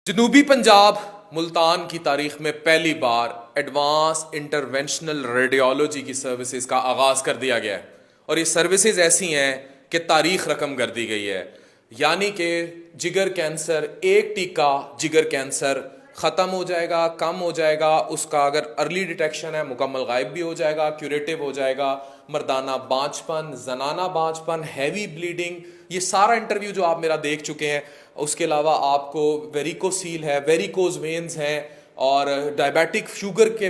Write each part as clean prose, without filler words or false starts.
جنوبی پنجاب ملتان کی تاریخ میں پہلی بار ایڈوانس انٹرونشنل ریڈیولوجی کی سروسز کا آغاز کر دیا گیا ہے، اور یہ سروسز ایسی ہیں کہ تاریخ رقم کر دی گئی ہے. یعنی کہ جگر کینسر، ایک ٹیکہ جگر کینسر ختم ہو جائے گا، کم ہو جائے گا، اس کا اگر ارلی ڈیٹیکشن ہے مکمل غائب بھی ہو جائے گا، کیوریٹیو ہو جائے گا. مردانہ بانجھ پن، زنانہ بانجھ پن، ہیوی بلیڈنگ، یہ سارا انٹرویو جو آپ میرا دیکھ چکے ہیں. اس کے علاوہ آپ کو ویریکوسیل ہے، ویریکوز وینز ہیں، اور ڈائبیٹک شوگر کے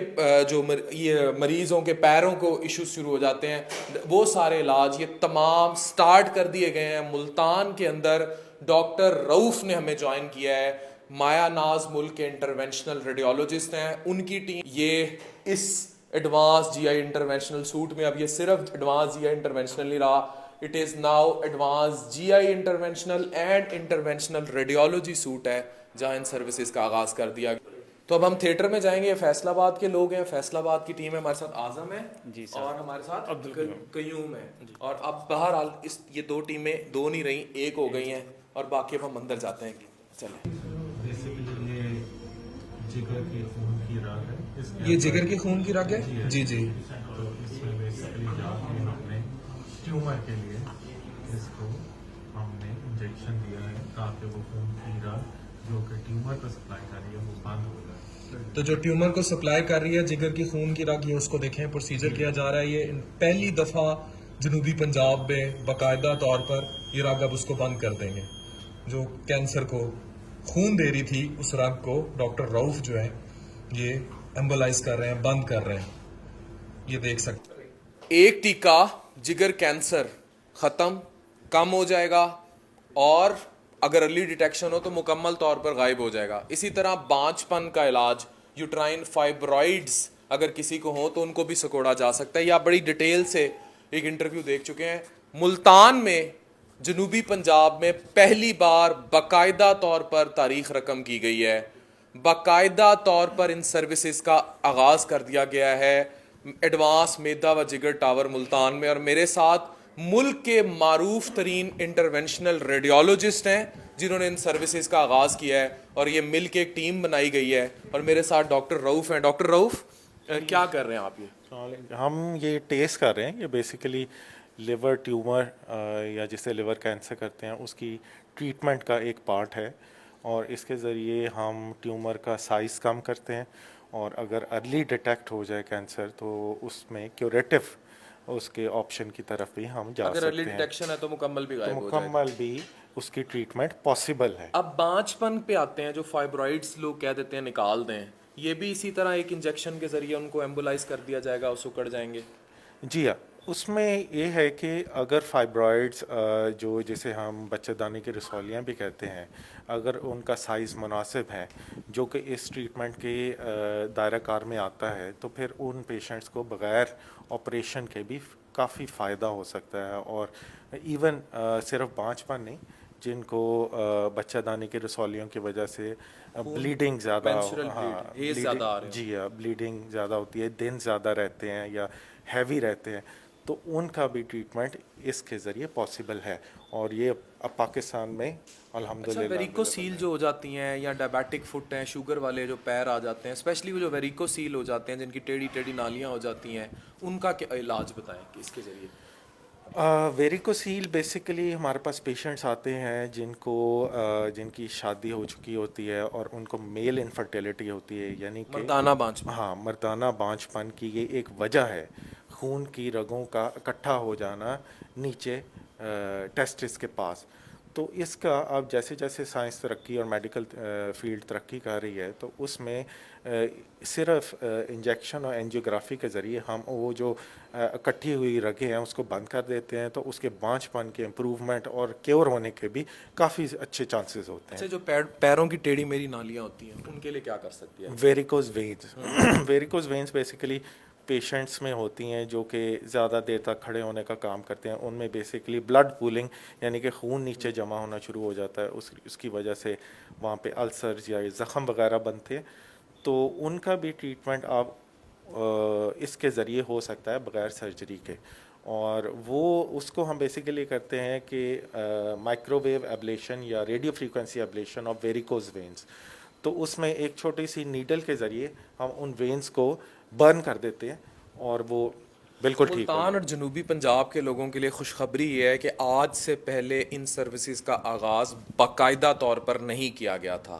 جو یہ مریضوں کے پیروں کو ایشوز شروع ہو جاتے ہیں، وہ سارے علاج یہ تمام سٹارٹ کر دیے گئے ہیں ملتان کے اندر. ڈاکٹر رؤف نے ہمیں جوائن کیا ہے. مایا ناز ملک کے انٹرونشنل ریڈیولوجسٹ ہیں، ان کی ٹیم یہ اس ایڈوانس جی آئی انٹرونشنل سوٹ میں، اب یہ صرف ایڈوانس جی آئی انٹرونشنل نہیں رہا، it is now advanced G I interventional and interventional radiology suite ہے جہاں ان سروسز کا آغاز کر دیا گیا. تو اب ہم تھیٹر میں جائیں گے. فیصل آباد کے لوگ ہیں، فیصل آباد کی ٹیم ہے، ہمارے ساتھ اعظم ہے جی سر، اور ہمارے ساتھ قیوم ہے. جی. اور اب بہرحال یہ دو ٹیمیں دو نہیں رہیں، ایک ہو گئی ہیں، اور باقی اب ہم اندر جاتے ہیں. چلیں. یہ جگر کے خون کی رگ ہے. جی جی. تو اس میں بیسکلی ہم نے ٹیومر کے لیے اس کو ہم نے انجیکشن دیا ہے تاکہ وہ خون کی رگ جو کہ ٹیومر کو سپلائی کر رہی ہے وہ بند ہو جائے. تو جو ٹیومر کو سپلائی کر رہی ہے جگر کی خون کی رگ، یہ اس کو دیکھیں پروسیجر کیا جا رہا ہے. یہ پہلی دفعہ جنوبی پنجاب میں باقاعدہ طور پر یہ رگ اب اس کو بند کر دیں گے. جو کینسر کو خون دے رہی تھی اس رگ کو ڈاکٹر رؤف جو ہے یہ ایمبولائز کر رہے ہیں، بند کر رہے ہیں. یہ دیکھ سکتے ہیں. ایک ٹیکہ جگر کینسر ختم، کم ہو جائے گا، اور اگر ارلی ڈیٹیکشن ہو تو مکمل طور پر غائب ہو جائے گا. اسی طرح بانجھ پن کا علاج، یوٹرائن فائبرائڈز اگر کسی کو ہو تو ان کو بھی سکوڑا جا سکتا ہے. یہ آپ بڑی ڈیٹیل سے ایک انٹرویو دیکھ چکے ہیں. ملتان میں جنوبی پنجاب میں پہلی بار باقاعدہ طور پر تاریخ رقم کی گئی ہے، باقاعدہ طور پر ان سروسز کا آغاز کر دیا گیا ہے ایڈوانس میدا و جگر ٹاور ملتان میں. اور میرے ساتھ ملک کے معروف ترین انٹرونشنل ریڈیولوجسٹ ہیں جنہوں نے ان سروسز کا آغاز کیا ہے، اور یہ مل کے ایک ٹیم بنائی گئی ہے. اور میرے ساتھ ڈاکٹر رؤف ہیں. ڈاکٹر رؤف، کیا کر رہے ہیں آپ؟ یہ ہم یہ ٹیسٹ کر رہے ہیں کہ بیسیکلی لیور ٹیومر یا جسے لیور کینسر کرتے ہیں اس کی ٹریٹمنٹ کا ایک پارٹ ہے، اور اس کے ذریعے ہم ٹیومر کا سائز کم کرتے ہیں، اور اگر ارلی ڈیٹیکٹ ہو جائے کینسر تو اس میں کیوریٹو اس کے آپشن کی طرف بھی ہم جا اگر ارلی سکتے ہیں. ڈیٹیکشن ہے تو مکمل بھی تو غائب ہو جائے گا. مکمل بھی اس کی ٹریٹمنٹ پاسبل ہے. اب بانجھ پن پہ آتے ہیں، جو فائبرائڈز لوگ کہہ دیتے ہیں نکال دیں، یہ بھی اسی طرح ایک انجیکشن کے ذریعے ان کو ایمبولائز کر دیا جائے گا، وہ سکڑ جائیں گے؟ جی ہاں، اس میں یہ ہے کہ اگر فائبرائڈز جو جسے ہم بچہ دانی کی رسولیاں بھی کہتے ہیں، اگر ان کا سائز مناسب ہے جو کہ اس ٹریٹمنٹ کے دائرہ کار میں آتا ہے، تو پھر ان پیشنٹس کو بغیر آپریشن کے بھی کافی فائدہ ہو سکتا ہے. اور ایون صرف بانجھ پن نہیں، جن کو بچہ دانی کی رسولیوں کی وجہ سے بلیڈنگ زیادہ، جی ہاں، بلیڈنگ زیادہ ہوتی ہے، دن زیادہ رہتے ہیں یا ہیوی رہتے ہیں، تو ان کا بھی ٹریٹمنٹ اس کے ذریعے پاسبل ہے. اور یہ اب پاکستان میں الحمدللہ. ویریکوسیل جو ہو جاتی ہیں، یا ڈائبیٹک فٹ ہیں، شوگر والے جو پیر آ جاتے ہیں، اسپیشلی وہ جو ویریکوسیل ہو جاتے ہیں جن کی ٹیڑھی ٹیڑھی نالیاں ہو جاتی ہیں، ان کا کیا علاج بتائیں کہ اس کے ذریعے؟ ویریکوسیل بیسیکلی ہمارے پاس پیشنٹس آتے ہیں جن کی شادی ہو چکی ہوتی ہے اور ان کو میل انفرٹیلیٹی ہوتی ہے، یعنی کہ مردانہ بانجھ پن. ہاں، مردانہ بانجھ پن کی یہ ایک وجہ ہے، خون کی رگوں کا اکٹھا ہو جانا نیچے ٹیسٹس کے پاس. تو اس کا اب جیسے جیسے سائنس ترقی اور میڈیکل فیلڈ ترقی کر رہی ہے، تو اس میں صرف انجیکشن اور اینجیوگرافی کے ذریعے ہم وہ جو اکٹھی ہوئی رگیں ہیں اس کو بند کر دیتے ہیں، تو اس کے بانجھ پن کے امپروومنٹ اور کیور ہونے کے بھی کافی اچھے چانسز ہوتے ہیں. اچھا، جو پیروں کی ٹیڑھی میری نالیاں ہوتی ہیں ان کے لیے کیا کر سکتی ہے؟ Varicose veins varicose veins basically patients میں ہوتی ہیں جو کہ زیادہ دیر تک کھڑے ہونے کا کام کرتے ہیں. ان میں بیسیکلی بلڈ پولنگ، یعنی کہ خون نیچے جمع ہونا شروع ہو جاتا ہے، اس کی وجہ سے وہاں پہ السرز یا زخم وغیرہ بنتے ہیں. تو ان کا بھی ٹریٹمنٹ آپ اس کے ذریعے ہو سکتا ہے بغیر سرجری کے. اور وہ اس کو ہم بیسیکلی کرتے ہیں کہ مائکرو ویو ایبلیشن یا radio frequency ablation of varicose veins. تو اس میں ایک چھوٹی سی نیڈل کے ذریعے ہم ان وینس کو برن کر دیتے ہیں اور وہ بالکل ٹھیک ہو ملتان اور جنوبی پنجاب کے لوگوں کے لیے خوشخبری یہ ہے کہ آج سے پہلے ان سروسز کا آغاز باقاعدہ طور پر نہیں کیا گیا تھا.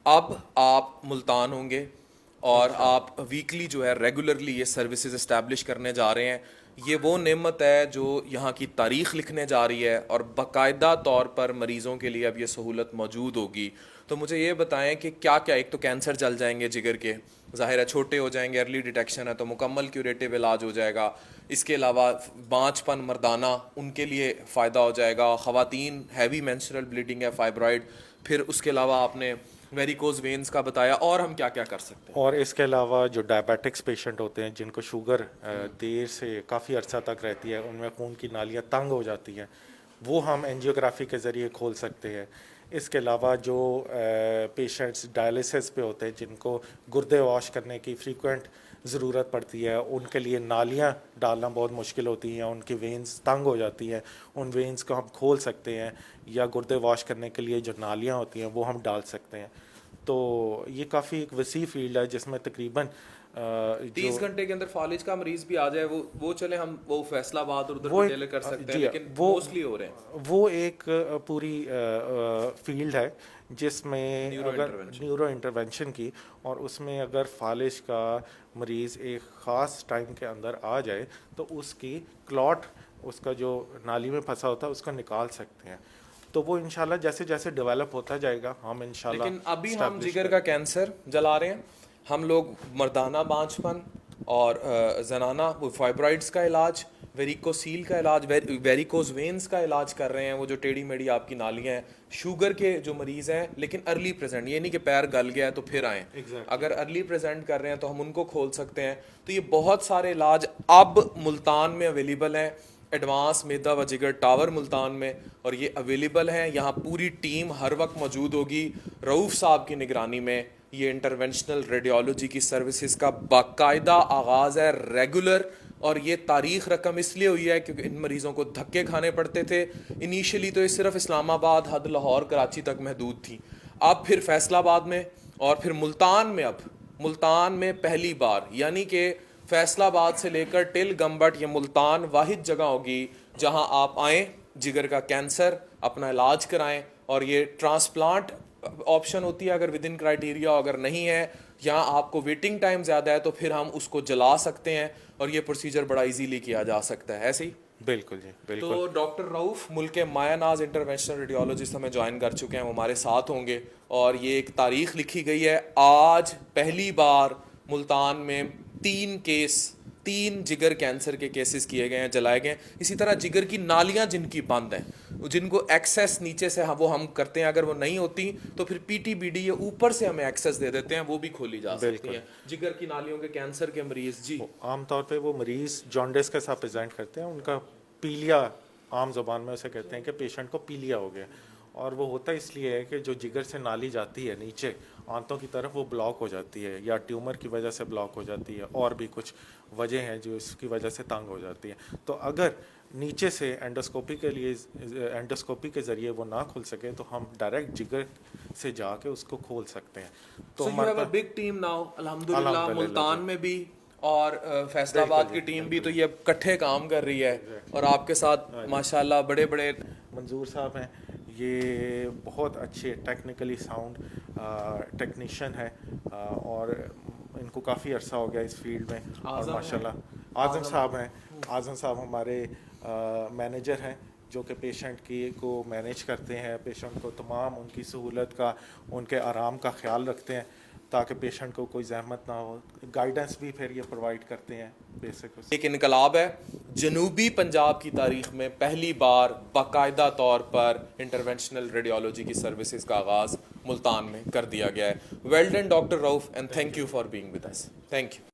اب آپ ملتان ہوں گے اور آپ ویکلی جو ہے ریگولرلی یہ سروسز اسٹیبلش کرنے جا رہے ہیں. یہ وہ نعمت ہے جو یہاں کی تاریخ لکھنے جا رہی ہے اور باقاعدہ طور پر مریضوں کے لیے اب یہ سہولت موجود ہوگی. تو مجھے یہ بتائیں کہ کیا کیا، ایک تو کینسر چل جائیں گے جگر کے، ظاہر ہے چھوٹے ہو جائیں گے، ارلی ڈیٹیکشن ہے تو مکمل کیوریٹیو علاج ہو جائے گا. اس کے علاوہ بانجھ پن مردانہ ان کے لیے فائدہ ہو جائے گا. خواتین ہیوی مینسٹرل بلیڈنگ ہے، فائبرائڈ، پھر اس کے علاوہ آپ نے ویریکوز وینز کا بتایا. اور ہم کیا کیا کر سکتے ہیں؟ اور اس کے علاوہ جو ڈائبیٹکس پیشنٹ ہوتے ہیں جن کو شوگر دیر سے کافی عرصہ تک رہتی ہے، ان میں خون کی نالیاں تنگ ہو جاتی ہیں، وہ ہم انجیوگرافی کے ذریعے کھول سکتے ہیں. اس کے علاوہ جو پیشنٹس ڈائلسس پہ ہوتے ہیں جن کو گردے واش کرنے کی فریکوینٹ ضرورت پڑتی ہے، ان کے لیے نالیاں ڈالنا بہت مشکل ہوتی ہیں، ان کی وینز تنگ ہو جاتی ہیں، ان وینز کو ہم کھول سکتے ہیں، یا گردے واش کرنے کے لیے جو نالیاں ہوتی ہیں وہ ہم ڈال سکتے ہیں. تو یہ کافی ایک وسیع فیلڈ ہے جس میں تقریباً 30 گھنٹے کے اندر فالج کا مریض بھی آ جائے، وہ چلے ہم وہ فیصلہ آباد اور ادھر ڈیل کر سکتے ہیں، لیکن موسٹلی ہو رہے ہیں. وہ ایک پوری فیلڈ ہے جس میں نیورو انٹرونشن کی، اور اس میں اگر فالج کا مریض ایک خاص ٹائم کے اندر آ جائے تو اس کی کلاٹ، اس کا جو نالی میں پھنسا ہوتا ہے اس کو نکال سکتے ہیں. تو وہ انشاءاللہ جیسے جیسے ڈیولپ ہوتا جائے گا ہم انشاءاللہ. لیکن ابھی ہم جگر کا کینسر جلا رہے ہیں، ہم لوگ مردانہ بانجھ پن اور زنانہ فائبرائڈز کا علاج، ویریکوسیل کا علاج، ویریکوز وینز کا علاج کر رہے ہیں. وہ جو ٹیڑھی میڑھی آپ کی نالیاں ہیں، شوگر کے جو مریض ہیں لیکن ارلی پریزنٹ، یہ نہیں کہ پیر گل گیا ہے تو پھر آئیں، اگر ارلی پریزنٹ کر رہے ہیں تو ہم ان کو کھول سکتے ہیں. تو یہ بہت سارے علاج اب ملتان میں اویلیبل ہیں. ایڈوانس میدا و جگر ٹاور ملتان میں، اور یہ اویلیبل ہیں. یہاں پوری ٹیم ہر وقت موجود ہوگی رؤوف صاحب کی نگرانی میں. یہ انٹرونشنل ریڈیولوجی کی سروسز کا باقاعدہ آغاز ہے ریگولر، اور یہ تاریخ رقم اس لیے ہوئی ہے کیونکہ ان مریضوں کو دھکے کھانے پڑتے تھے. انیشلی تو یہ صرف اسلام آباد، حد لاہور، کراچی تک محدود تھی، اب پھر فیصل آباد میں اور پھر ملتان میں. اب ملتان میں پہلی بار، یعنی کہ فیصل آباد سے لے کر ٹل گمبٹ، یہ ملتان واحد جگہ ہوگی جہاں آپ آئیں، جگر کا کینسر اپنا علاج کرائیں. اور یہ ٹرانسپلانٹ آپشن ہوتی ہے اگر ود ان کرائٹیریا، اگر نہیں ہے یہاں آپ کو ویٹنگ ٹائم زیادہ ہے تو پھر ہم اس کو جلا سکتے ہیں، اور یہ پروسیجر بڑا ایزیلی کیا جا سکتا ہے. ایسے ہی بالکل جی بالکل. تو ڈاکٹر رؤوف ملک کے مایا ناز انٹرونشنل ریڈیولوجسٹ ہمیں جوائن کر چکے ہیں، وہ ہمارے ساتھ ہوں گے. اور یہ ایک تاریخ لکھی گئی ہے، آج پہلی بار ملتان میں 3 جگر کینسر کے کیسز کیے گئے ہیں، جلائے گئے ہیں. اسی طرح جگر کی نالیاں جن کی بند ہیں، جن کو ایکسیس نیچے سے وہ ہم کرتے ہیں، اگر وہ نہیں ہوتی تو پھر پی ٹی بی ڈی یہ اوپر سے ہمیں ایکسیس دے دیتے ہیں، وہ بھی کھولی جا سکتی ہیں. جگر کی نالیوں کے کینسر کے مریض جی عام طور پہ وہ مریض جانڈس کے ساتھ پریزنٹ کرتے ہیں، ان کا پیلیا، عام زبان میں اسے کہتے ہیں کہ پیشنٹ کو پیلیا ہو گیا، اور وہ ہوتا اس لیے ہے کہ جو جگر سے نالی جاتی ہے نیچے آنتوں کی طرف وہ بلاک ہو جاتی ہے، یا ٹیومر کی وجہ سے بلاک ہو جاتی ہے، اور بھی کچھ وجہ ہیں جو اس کی وجہ سے تنگ ہو جاتی ہے. تو اگر نیچے سے اینڈوسکوپی کے ذریعے وہ نہ کھل سکے تو ہم ڈائریکٹ جگر سے جا کے اس کو کھول سکتے ہیں. تو ہمارے پاس بگ ٹیم ناؤ الحمدللہ ملتان میں بھی اور فیصل آباد کی ٹیم بھی، تو یہ کٹھے کام کر رہی ہے. اور آپ کے ساتھ ماشاءاللہ بڑے بڑے منظور صاحب ہیں، یہ بہت اچھے ٹیکنیکلی ساؤنڈ ٹیکنیشین ہے، اور ان کو کافی عرصہ ہو گیا اس فیلڈ میں. اور ماشاءاللہ اعظم صاحب ہیں، اعظم صاحب ہمارے مینیجر ہیں جو کہ پیشنٹ کو مینیج کرتے ہیں، پیشنٹ کو تمام ان کی سہولت کا، ان کے آرام کا خیال رکھتے ہیں تاکہ پیشنٹ کو کوئی زحمت نہ ہو. گائیڈنس بھی پھر یہ پرووائڈ کرتے ہیں. بیسک ایک انقلاب ہے جنوبی پنجاب کی تاریخ میں، پہلی بار باقاعدہ طور پر انٹرونشنل ریڈیولوجی کی سروسز کا آغاز ملتان میں کر دیا گیا ہے. Well done doctor Rauf, and thank you for being with us. Thank you.